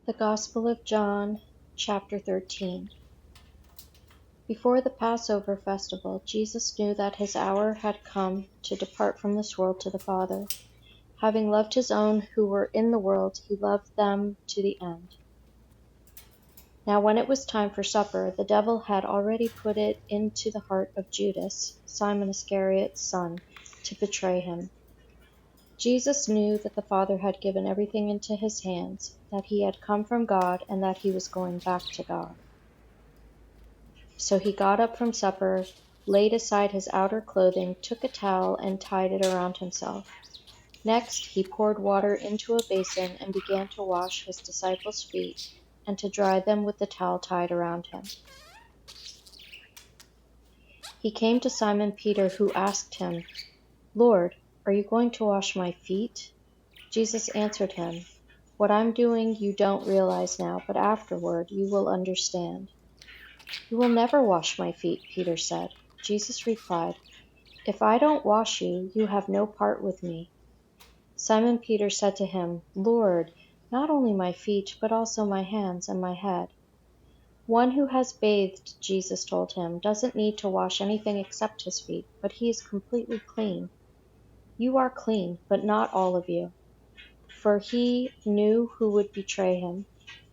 The Gospel of John, chapter 13. Before the Passover festival, Jesus knew that his hour had come to depart from this world to the Father. Having loved his own who were in the world, he loved them to the end. Now when it was time for supper, the devil had already put it into the heart of Judas, Simon Iscariot's son, to betray him. Jesus knew that the Father had given everything into his hands, that he had come from God, and that he was going back to God. So he got up from supper, laid aside his outer clothing, took a towel, and tied it around himself. Next he poured water into a basin and began to wash his disciples' feet and to dry them with the towel tied around him. He came to Simon Peter, who asked him, "Lord, are you going to wash my feet?" Jesus answered him, "What I'm doing you don't realize now, but afterward you will understand." "You will never wash my feet," Peter said. Jesus replied, "If I don't wash you, you have no part with me." Simon Peter said to him, "Lord, not only my feet, but also my hands and my head." "One who has bathed," Jesus told him, "doesn't need to wash anything except his feet, but he is completely clean. You are clean, but not all of you." For he knew who would betray him.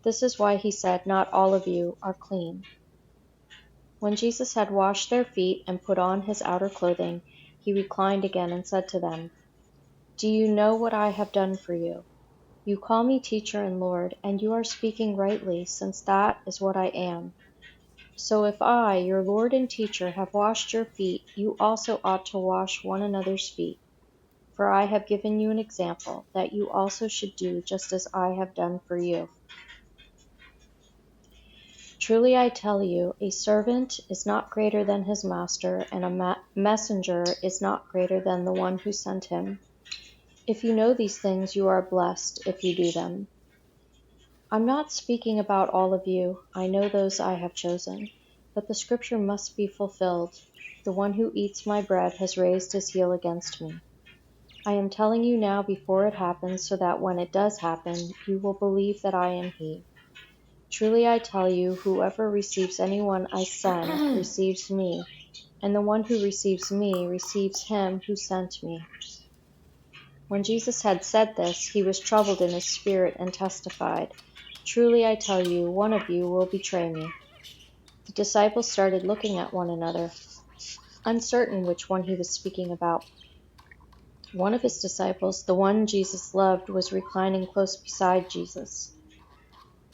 This is why he said, "Not all of you are clean." When Jesus had washed their feet and put on his outer clothing, he reclined again and said to them, "Do you know what I have done for you? You call me teacher and Lord, and you are speaking rightly, since that is what I am. So if I, your Lord and teacher, have washed your feet, you also ought to wash one another's feet. For I have given you an example, that you also should do just as I have done for you. Truly I tell you, a servant is not greater than his master, and a messenger is not greater than the one who sent him. If you know these things, you are blessed if you do them. I'm not speaking about all of you. I know those I have chosen. But the scripture must be fulfilled. The one who eats my bread has raised his heel against me. I am telling you now before it happens, so that when it does happen, you will believe that I am he. Truly I tell you, whoever receives anyone I send receives me, and the one who receives me receives him who sent me." When Jesus had said this, he was troubled in his spirit and testified, "Truly I tell you, one of you will betray me." The disciples started looking at one another, uncertain which one he was speaking about. One of his disciples, the one Jesus loved, was reclining close beside Jesus.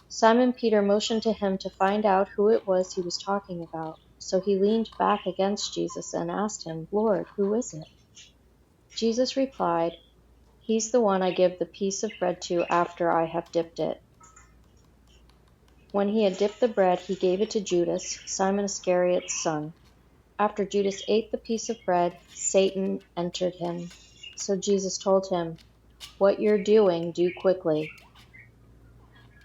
Simon Peter motioned to him to find out who it was he was talking about. So he leaned back against Jesus and asked him, "Lord, who is it?" Jesus replied, "He's the one I give the piece of bread to after I have dipped it." When he had dipped the bread, he gave it to Judas, Simon Iscariot's son. After Judas ate the piece of bread, Satan entered him. So Jesus told him, "What you're doing, do quickly."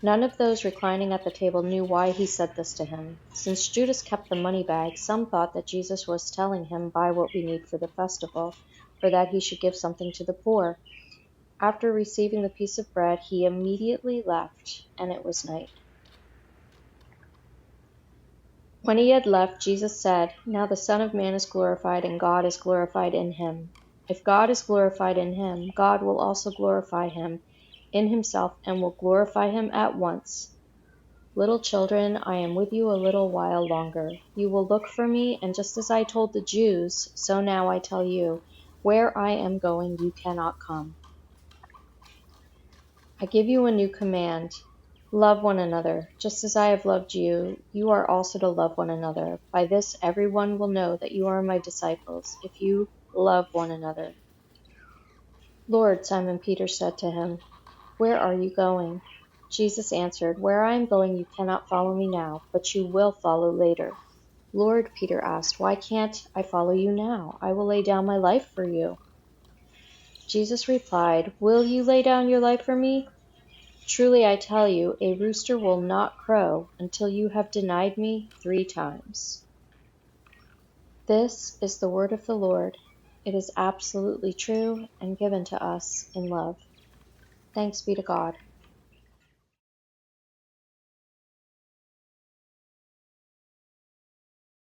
None of those reclining at the table knew why he said this to him. Since Judas kept the money bag, some thought that Jesus was telling him, "Buy what we need for the festival," or that he should give something to the poor. After receiving the piece of bread, he immediately left, and it was night. When he had left, Jesus said, "Now the Son of Man is glorified, and God is glorified in him. If God is glorified in him, God will also glorify him in himself and will glorify him at once. Little children, I am with you a little while longer. You will look for me, and just as I told the Jews, so now I tell you, where I am going, you cannot come. I give you a new command. Love one another. Just as I have loved you, you are also to love one another. By this everyone will know that you are my disciples, if you love one another." "Lord," Simon Peter said to him, "where are you going?" Jesus answered, "Where I am going you cannot follow me now, but you will follow later." "Lord," Peter asked, "why can't I follow you now? I will lay down my life for you." Jesus replied, "Will you lay down your life for me? Truly I tell you, a rooster will not crow until you have denied me 3 times." This is the word of the Lord. It is absolutely true and given to us in love. Thanks be to God.